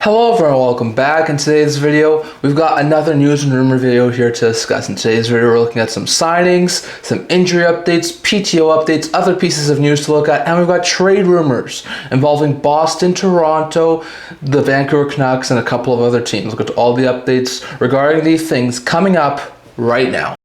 Hello everyone, welcome back. In today's video, we've got another news and rumor video here to discuss. In today's video, we're looking at some signings, some injury updates, PTO updates, other pieces of news to look at, and we've got trade rumors involving Boston, Toronto, the Vancouver Canucks, and a couple of other teams. Look at all the updates regarding these things coming up right now.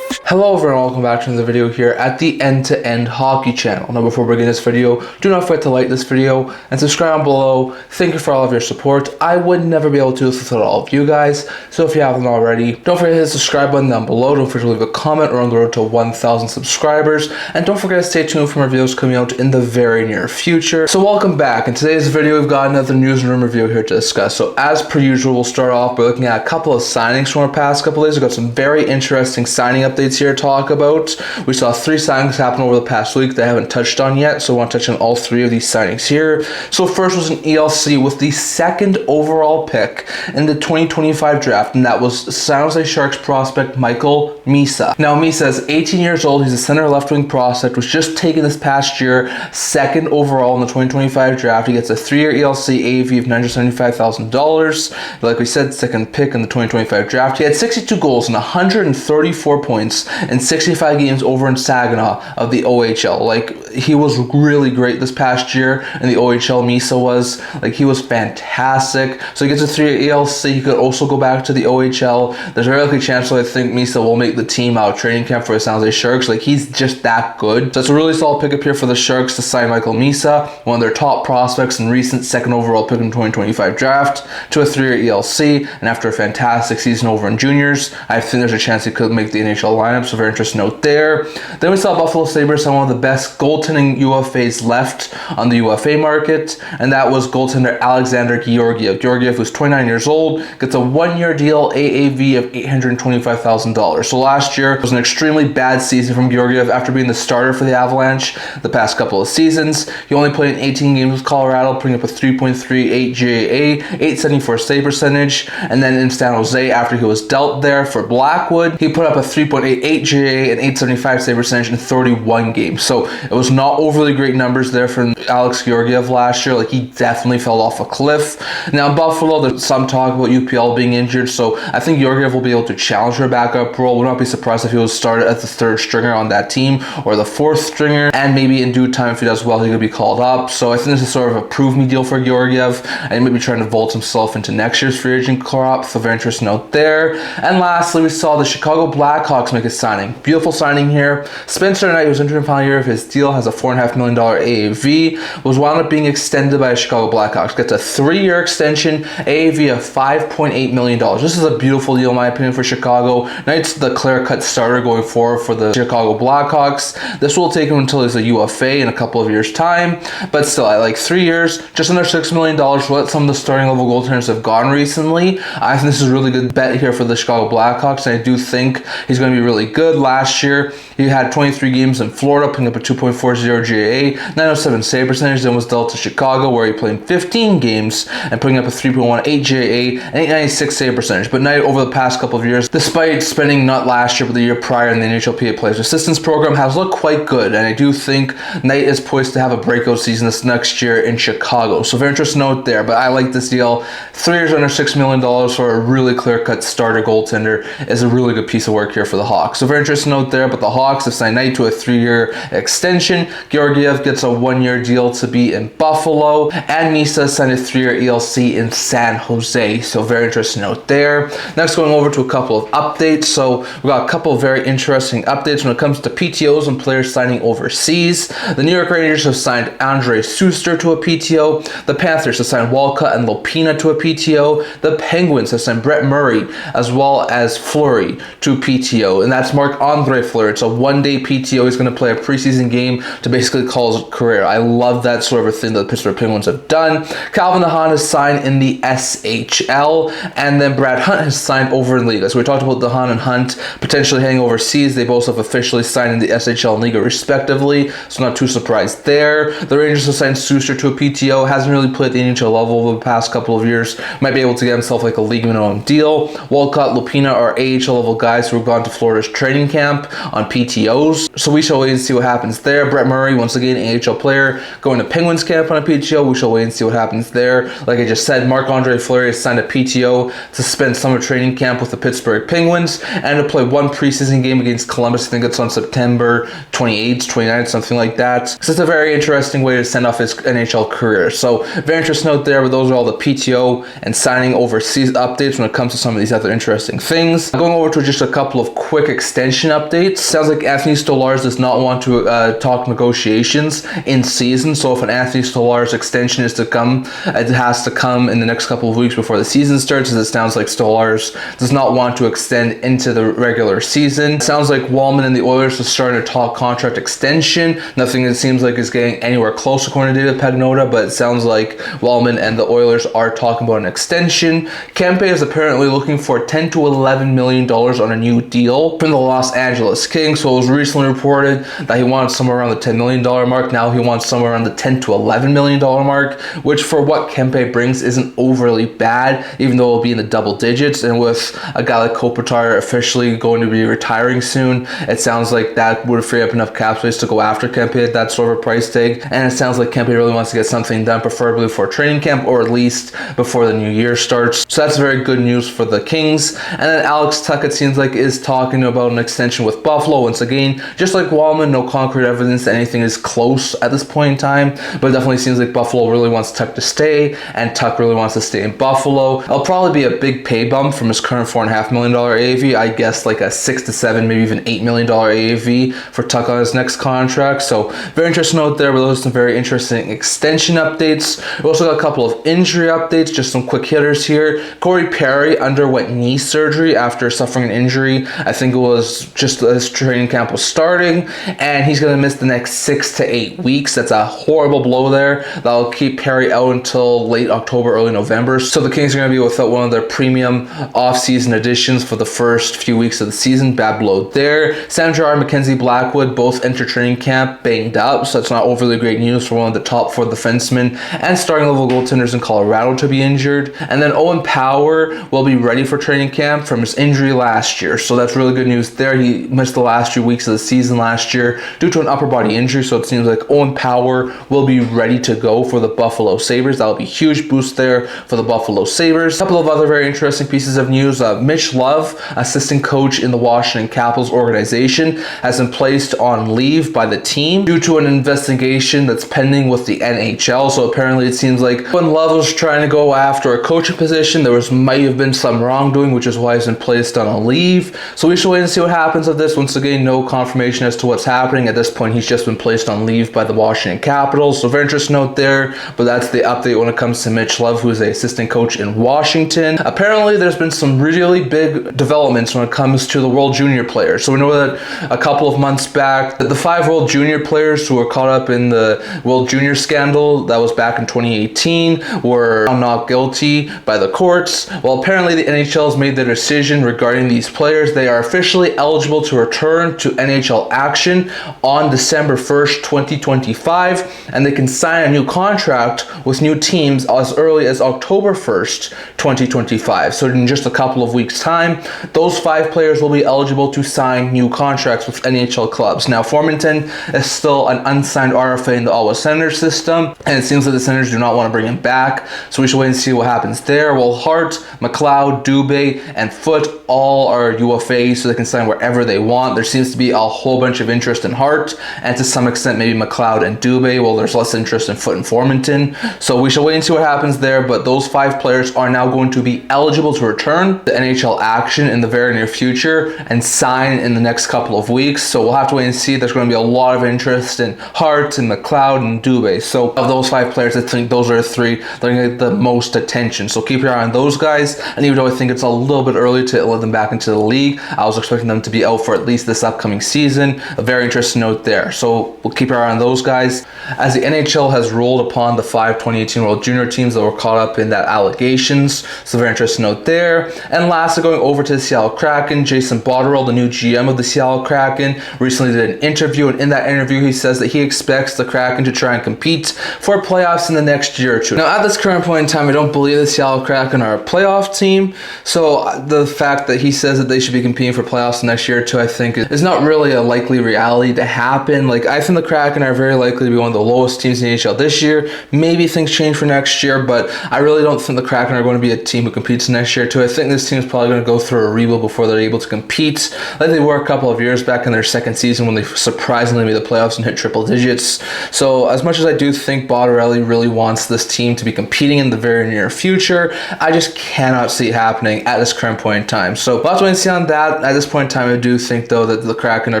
Hello everyone, welcome back to another video here at the End-to-End Hockey channel. Now before we begin this video, do not forget to like this video and subscribe down below. Thank you for all of your support. I would never be able to do this without all of you guys, so if you haven't already, don't forget to hit the subscribe button down below. Don't forget to leave a comment. We're on the road to 1,000 subscribers, and don't forget to stay tuned for more videos coming out in the very near future. So welcome back. In today's video, we've got another news and rumor video here to discuss. So as per usual, we'll start off by looking at a couple of signings from our past couple of days. We've got some very interesting signing updates here to talk about. We saw 3 signings happen over the past week that I haven't touched on yet, so I want to touch on all 3 of these signings here. So first was an ELC with the 2nd overall pick in the 2025 draft, and that was San Jose Sharks prospect Michael Misa. Now Misa is 18 years old. He's a center left-wing prospect, was just taken this past year, 2nd overall in the 2025 draft. He gets a 3-year ELC AAV of $975,000. Like we said, 2nd pick in the 2025 draft. He had 62 goals and 134 points in 65 games over in Saginaw of the OHL. Like, he was really great this past year in the OHL. Misa was, like, he was fantastic. So he gets a 3-year ELC. He could also go back to the OHL. There's a very likely chance that I think Misa will make the team out of training camp for the San Jose Sharks. Like, he's just that good. So it's a really solid pickup here for the Sharks to sign Michael Misa, one of their top prospects and recent 2nd overall pick in 2025 draft, to a 3-year ELC. And after a fantastic season over in juniors, I think there's a chance he could make the NHL lineup. So very interesting note there. Then we saw Buffalo Sabres sign one of the best goaltending UFAs left on the UFA market, and that was goaltender Alexander Georgiev. Georgiev, who's 29 years old, gets a 1-year deal, AAV of $825,000. So last year was an extremely bad season from Georgiev after being the starter for the Avalanche the past couple of seasons. He only played in 18 games with Colorado, putting up a 3.38 GAA, 874 save percentage, and then in San Jose, after he was dealt there for Blackwood, he put up a 3.88 GAA and 875 save percentage in 31 games. So it was not overly great numbers there from Alex Georgiev last year. Like, he definitely fell off a cliff. Now in Buffalo, there's some talk about UPL being injured, so I think Georgiev will be able to challenge her backup role. Would not be surprised if he was started as the 3rd stringer on that team or the 4th stringer, and maybe in due time, if he does well, he could be called up. So I think this is sort of a prove me deal for Georgiev, and maybe trying to vault himself into next year's free agent crop. So very interesting note there. And lastly, we saw the Chicago Blackhawks make a signing. Beautiful signing here. Spencer Knight, who's entering the final year of his deal, has a $4.5 million AAV, was wound up being extended by the Chicago Blackhawks. Gets a 3-year extension, AAV of $5.8 million. This is a beautiful deal in my opinion for Chicago. Knight's the clear-cut starter going forward for the Chicago Blackhawks. This will take him until he's a UFA in a couple of years' time, but still, at like 3 years, just under $6 million for what some of the starting level goaltenders have gone recently. I think this is a really good bet here for the Chicago Blackhawks, and I do think he's going to be really good. Last year, he had 23 games in Florida, putting up a 2.40 GAA, 907 save percentage, then was dealt to Chicago, where he played 15 games and putting up a 3.18 GAA and 896 save percentage. But Knight, over the past couple of years, despite spending not last year but the year prior in the NHLPA Players Assistance Program, has looked quite good, and I do think Knight is poised to have a breakout season this next year in Chicago. So very interesting note there, but I like this deal. 3 years under $6 million for a really clear-cut starter goaltender is a really good piece of work here for the Hawks. So very interesting note there, but the Hawks have signed Knight to a 3-year extension. Georgiev gets a 1-year deal to be in Buffalo, and Misa signed a 3-year ELC in San Jose. So very interesting note there. Next, going over to a couple of updates. So we've got a couple of very interesting updates when it comes to PTOs and players signing overseas. The New York Rangers have signed Andre Suster to a PTO. The Panthers have signed Walcott and Lopina to a PTO. The Penguins have signed Brett Murray as well as Fleury to PTO, and that's Marc-Andre Fleury. It's a 1-day PTO. He's going to play a preseason game to basically call his career. I love that sort of a thing that the Pittsburgh Penguins have done. Calvin DeHaan has signed in the SHL, and then Brad Hunt has signed over in Liga. So we talked about DeHaan and Hunt potentially heading overseas. They both have officially signed in the SHL and Liga respectively, so not too surprised there. The Rangers have signed Suster to a PTO. Hasn't really played at the NHL level over the past couple of years. Might be able to get himself like a league minimum deal. Walcott, Lopina are AHL level guys who have gone to Florida's Oilers training camp on PTOs. So we shall wait and see what happens there. Brett Murray, once again, AHL player, going to Penguins camp on a PTO. We shall wait and see what happens there. Like I just said, Marc-Andre Fleury has signed a PTO to spend summer training camp with the Pittsburgh Penguins and to play one preseason game against Columbus. I think it's on September 28th, 29th, something like that. So it's a very interesting way to send off his NHL career. So very interesting note there, but those are all the PTO and signing overseas updates when it comes to some of these other interesting things. Going over to just a couple of quick extension updates. Sounds like Anthony Stolarz does not want to talk negotiations in season. So if an Anthony Stolarz extension is to come, it has to come in the next couple of weeks before the season starts, as it sounds like Stolarz does not want to extend into the regular season. It sounds like Wallman and the Oilers are starting to talk contract extension. Nothing, it seems like, is getting anywhere close according to David Pagnotta, but it sounds like Wallman and the Oilers are talking about an extension. Kempe is apparently looking for $10 to $11 million on a new deal from the Los Angeles Kings. So it was recently reported that he wanted somewhere around the $10 million mark. Now he wants somewhere around the $10 to $11 million mark, which for what Kempe brings isn't overly bad, even though it'll be in the double digits. And with a guy like Kopitar officially going to be retiring soon, it sounds like that would free up enough cap space to go after Kempe at that sort of a price tag. And it sounds like Kempe really wants to get something done, preferably before training camp or at least before the new year starts. So that's very good news for the Kings. And then Alex Tuch, it seems like, is talking about an extension with Buffalo. Once again, just like Wallman, no concrete evidence that anything is close at this point in time, but it definitely seems like Buffalo really wants Tuch to stay, and Tuch really wants to stay in Buffalo. It'll probably be a big pay bump from his current $4.5 million AAV. I guess like a 6 to 7, maybe even $8 million AAV for Tuch on his next contract. So very interesting note there, but those are some very interesting extension updates. We also got a couple of injury updates, just some quick hitters here. Corey Perry underwent knee surgery after suffering an injury. I think it was just as training camp was starting, and he's going to miss the next 6 to 8 weeks. That's a horrible blow there. That'll keep Perry out until late October, early November. So the Kings are going to be without one of their premium off-season additions for the first few weeks of the season. Bad blow there. Sam Girard, Mackenzie Blackwood both enter training camp banged up, so it's not overly great news for one of the top 4 defensemen and starting level goaltenders in Colorado to be injured. And then Owen Power will be ready for training camp from his injury last year, so that's really good news there. He missed the last few weeks of the season last year due to an upper body injury, so it seems like Owen Power will be ready to go for the Buffalo Sabres. That'll be a huge boost there for the Buffalo Sabres. A couple of other very interesting pieces of news. Mitch Love, assistant coach in the Washington Capitals organization, has been placed on leave by the team due to an investigation that's pending with the NHL. So apparently it seems like when Love was trying to go after a coaching position, there might have been some wrongdoing, which is why he's been placed on a leave. So we should wait and see what happens with this. Once again, no confirmation as to what's happening. At this point, he's just been placed on leave by the Washington Capitals. So very interesting note there, but that's the update when it comes to Mitch Love, who is the assistant coach in Washington. Apparently, there's been some really big developments when it comes to the World Junior players. So we know that a couple of months back, the 5 World Junior players who were caught up in the World Junior scandal that was back in 2018 were found not guilty by the courts. Well, apparently the NHL has made their decision regarding these players. They are officially eligible to return to NHL action on December 1st, 2025, and they can sign a new contract with new teams as early as October 1st, 2025. So in just a couple of weeks' time, those 5 players will be eligible to sign new contracts with NHL clubs. Now, Formanton is still an unsigned RFA in the Ottawa Senators system, and it seems that the Senators do not want to bring him back, so we should wait and see what happens there. Well, Hart, McLeod, Dubé, and Foote all are UFAs, so they can sign wherever they want. There seems to be a whole bunch of interest in Hart, and to some extent maybe McLeod and Dubé. Well, there's less interest in Foote and Formanton, so we shall wait and see what happens there. But those 5 players are now going to be eligible to return to NHL action in the very near future and sign in the next couple of weeks. So we'll have to wait and see. There's going to be a lot of interest in Hart and McLeod and Dubé. So of those 5 players, I think those are the 3 that are going to get the most attention. So keep your eye on those guys. And even though I think it's a little bit early to let them back into the league, I was expecting them to be out for at least this upcoming season. A very interesting note there. So we'll keep our eye on those guys. As the NHL has ruled upon the 5 2018 World Junior teams that were caught up in that allegations. So very interesting note there. And lastly, going over to the Seattle Kraken, Jason Botterill, the new GM of the Seattle Kraken, recently did an interview, and in that interview he says that he expects the Kraken to try and compete for playoffs in the next year or two. Now at this current point in time, I don't believe the Seattle Kraken are a playoff team, so the fact that he says that they should be competing for playoffs playoffs next year too, I think is not really a likely reality to happen. Like, I think the Kraken are very likely to be one of the lowest teams in the NHL this year. Maybe things change for next year, but I really don't think the Kraken are going to be a team who competes next year too. I think this team is probably going to go through a rebuild before they're able to compete like they were a couple of years back in their second season when they surprisingly made the playoffs and hit triple digits. So as much as I do think Bottarelli really wants this team to be competing in the very near future, I just cannot see it happening at this current point in time. So we'll have to wait and see on that. At this point in time, I do think though that the Kraken are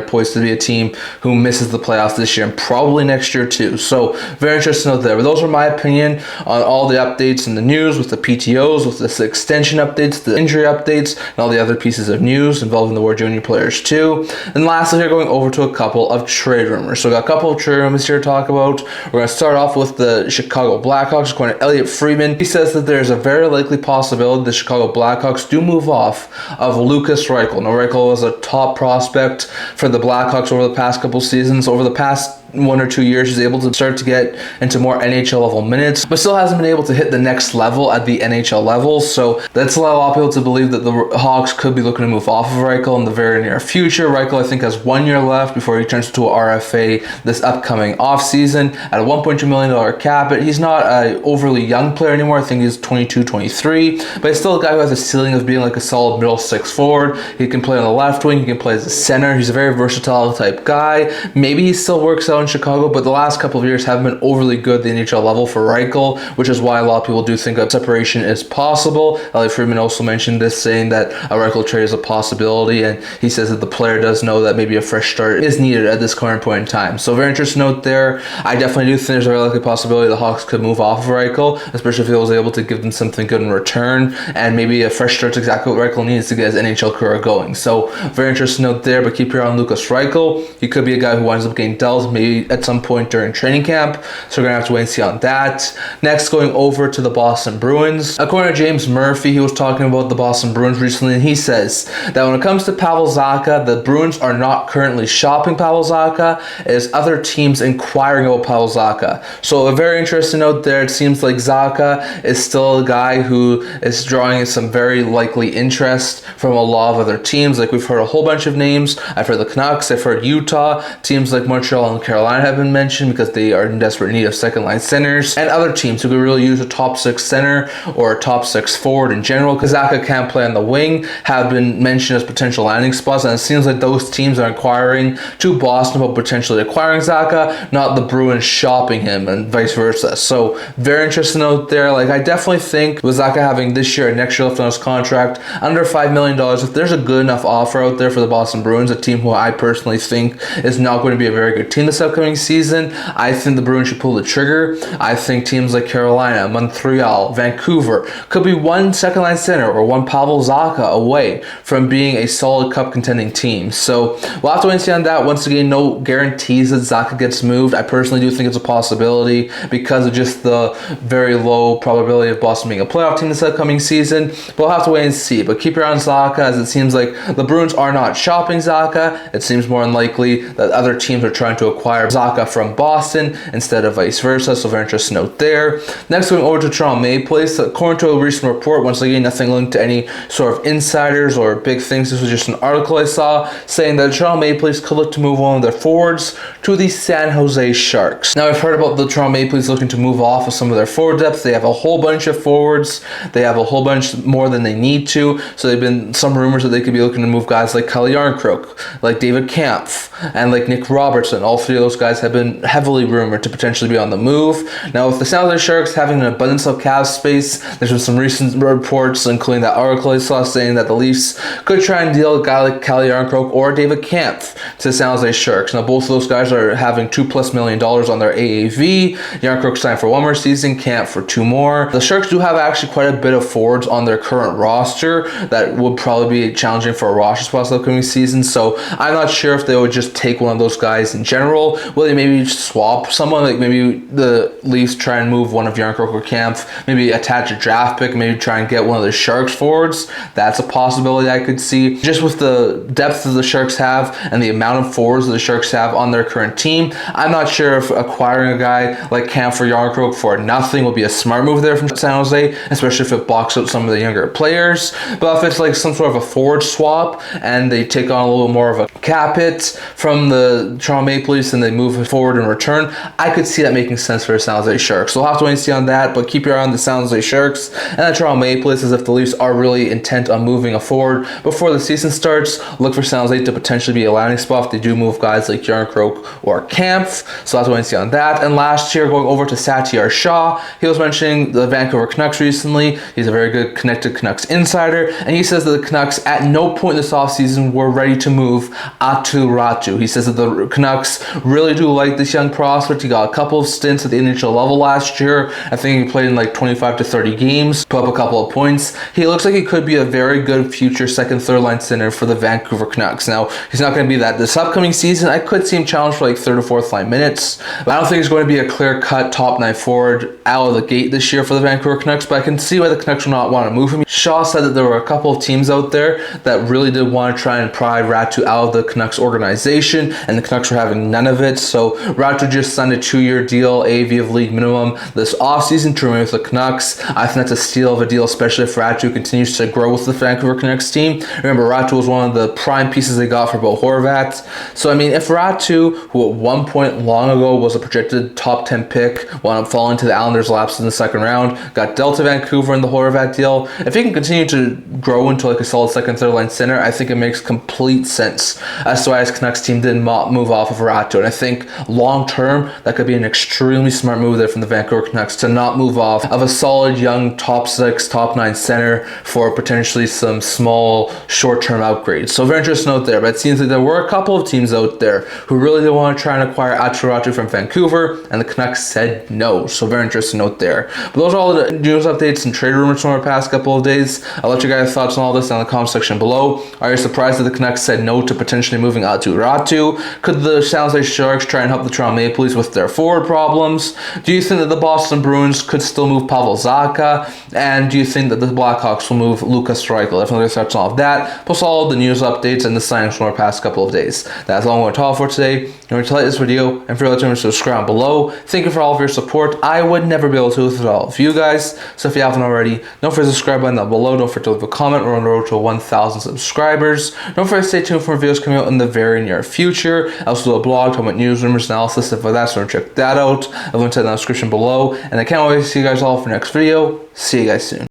poised to be a team who misses the playoffs this year and probably next year too. So very interesting note there. But those are my opinion on all the updates in the news with the PTOs, with the extension updates, the injury updates, and all the other pieces of news involving the World Junior players too. And lastly, here going over to a couple of trade rumors. So we got a couple of trade rumors here to talk about. We're going to start off with the Chicago Blackhawks. According to Elliot Friedman, he says that there's a very likely possibility the Chicago Blackhawks do move off of Lukas Reichel. Now, Reichel was a top prospect for the Blackhawks over the past couple seasons. Over the past 1 or 2 years, he's able to start to get into more NHL level minutes, but still hasn't been able to hit the next level at the NHL level. So that's allowed a lot of people to believe that the Hawks could be looking to move off of Reichel in the very near future. Reichel, I think, has 1 year left before he turns into an RFA this upcoming offseason at a $1.2 million cap. But he's not an overly young player anymore. I think he's 22, 23, but he's still a guy who has a ceiling of being like a solid middle six forward. He can play on the left wing, he can play as a center. He's a very versatile type guy. Maybe he still works out in Chicago, but the last couple of years haven't been overly good at the NHL level for Reichel, which is why a lot of people do think a separation is possible. Elliot Friedman also mentioned this, saying that a Reichel trade is a possibility, and he says that the player does know that maybe a fresh start is needed at this current point in time. So very interesting note there. I definitely do think there's a very likely possibility the Hawks could move off of Reichel, especially if he was able to give them something good in return, and maybe a fresh start's exactly what Reichel needs to get his NHL career going. So very interesting note there, but keep your eye on Lukas Reichel. He could be a guy who winds up getting dealt maybe at some point during training camp, so we're going to have to wait and see on that. Next, going over to the Boston Bruins. According to James Murphy, he was talking about the Boston Bruins recently, and he says that when it comes to Pavel Zacha, the Bruins are not currently shopping Pavel Zacha, it is other teams inquiring about Pavel Zacha. So a very interesting note there. It seems like Zacha is still a guy who is drawing some very likely interest from a lot of other teams. Like, we've heard a whole bunch of names. I've heard the Canucks, I've heard Utah, teams like Montreal and Carolina have been mentioned because they are in desperate need of second line centers, and other teams who could really use a top six center or a top six forward in general, because Zacha can't play on the wing, have been mentioned as potential landing spots, and it seems like those teams are inquiring to Boston about potentially acquiring Zacha, not the Bruins shopping him, and vice versa. So very interesting note there. Like, I definitely think with Zacha having this year and next year left on his contract, under $5 million, if there's a good enough offer out there for the Boston Bruins, a team who I personally think is not going to be a very good team this upcoming season, I think the Bruins should pull the trigger. I think teams like Carolina, Montreal, Vancouver could be one second line center or one Pavel Zacha away from being a solid cup contending team. So we'll have to wait and see on that. Once again, no guarantees that Zacha gets moved. I personally do think it's a possibility because of just the very low probability of Boston being a playoff team this upcoming season. But we'll have to wait and see. But keep your eye on Zacha, as it seems like the Bruins are not shopping Zacha. It seems more unlikely that other teams are trying to acquire Zacha from Boston instead of vice versa. So very interesting note there. Next, going over to Toronto Maple Leafs. According to a recent report, once again, nothing linked to any sort of insiders or big things. This was just an article I saw saying that the Toronto Maple Leafs could look to move one of their forwards to the San Jose Sharks. Now, I've heard about the Toronto Maple Leafs looking to move off of some of their forward depth. They have a whole bunch of forwards. They have a whole bunch more than they need to. So they've been some rumors that they could be looking to move guys like Kalle Järnkrok, like David Kampf, and like Nick Robertson. All three of those guys have been heavily rumored to potentially be on the move. Now, with the San Jose Sharks having an abundance of cap space, there's been some recent reports, including that article I saw, saying that the Leafs could try and deal a guy like Kalle Järnkrok or David Kampf to the San Jose Sharks. Now, both of those guys are having $2+ million on their AAV. Järnkrok signed for 1 more season, Kampf for 2 more. The Sharks do have actually quite a bit of forwards on their current roster that would probably be challenging for a roster spot this upcoming season. So I'm not sure if they would just take one of those guys in general, possible. Will they maybe swap someone? Like maybe the Leafs try and move one of Jarnkrok or Kampf, maybe attach a draft pick, maybe try and get one of the Sharks forwards. That's a possibility I could see. Just with the depth that the Sharks have and the amount of forwards that the Sharks have on their current team, I'm not sure if acquiring a guy like Kampf or Jarnkrok for nothing will be a smart move there from San Jose, especially if it blocks out some of the younger players. But if it's like some sort of a forward swap and they take on a little more of a cap hit from the Toronto Maple Leafs and they move forward in return, I could see that making sense for the San Jose Sharks. So we'll have to wait and see on that, but keep your eye on the San Jose Sharks and the Toronto Maple Leafs, as if the Leafs are really intent on moving a forward before the season starts. Look for San Jose to potentially be a landing spot if they do move guys like Jarnkrok or Kampf. So we'll have to wait and see on that. And last year, going over to Satyar Shah, he was mentioning the Vancouver Canucks recently. He's a very good connected Canucks insider, and he says that the Canucks at no point this offseason were ready to move Attu Raty. He says that the Canucks really do like this young prospect. He got a couple of stints at the NHL level last year. I think he played in like 25 to 30 games, put up a couple of points. He looks like he could be a very good future second, third line center for the Vancouver Canucks. Now, he's not going to be that this upcoming season. I could see him challenge for like third or fourth line minutes, but I don't think he's going to be a clear-cut top 9 forward out of the gate this year for the Vancouver Canucks, but I can see why the Canucks will not want to move him. Shaw said that there were a couple of teams out there that really did want to try and pry Raty out of the Canucks organization, and the Canucks were having none of it. So Raty just signed a 2-year deal, AAV of league minimum, this offseason to remain with the Canucks. I think that's a steal of a deal, especially if Raty continues to grow with the Vancouver Canucks team. Remember, Raty was one of the prime pieces they got for Bo Horvat. So I mean, if Raty, who at one point long ago was a projected top 10 pick, wound up falling to the Islanders' laps in the second round, got dealt to Vancouver in the Horvat deal, if he can continue to grow into like a solid second, third line center, I think it makes complete sense as to why his Canucks team didn't move off of Raty. And I think long term, that could be an extremely smart move there from the Vancouver Canucks to not move off of a solid young top 6, top 9 center for potentially some small short-term upgrades. So very interesting note there, but it seems like there were a couple of teams out there who really did want to try and acquire Attu Raty from Vancouver, and the Canucks said no. So very interesting note there. But those are all the news updates and trade rumors from our past couple of days. I'll let you guys thoughts on all this down in the comment section below. Are you surprised that the Canucks said no to potentially moving Attu Raty? Could the San Jose Sharks try and help the Toronto Maple Leafs with their forward problems? Do you think that the Boston Bruins could still move Pavel Zacha? And do you think that the Blackhawks will move Lucas Reichel? Definitely thoughts on all of that, plus all of the news updates and the signings from our past couple of days. That's all I'm going to talk for today. Remember to like this video and feel free to subscribe below. Thank you for all of your support. I would never be able to without all of you guys. So if you haven't already, don't forget to subscribe button down below. Don't forget to leave a comment. We're on the road to 1,000 subscribers. Don't forget to stay tuned for videos coming out in the very near future. I also do a blog talking about news, rumors, analysis, stuff like that, so check that out. I'll link to that in the description below. And I can't wait to see you guys all for the next video. See you guys soon.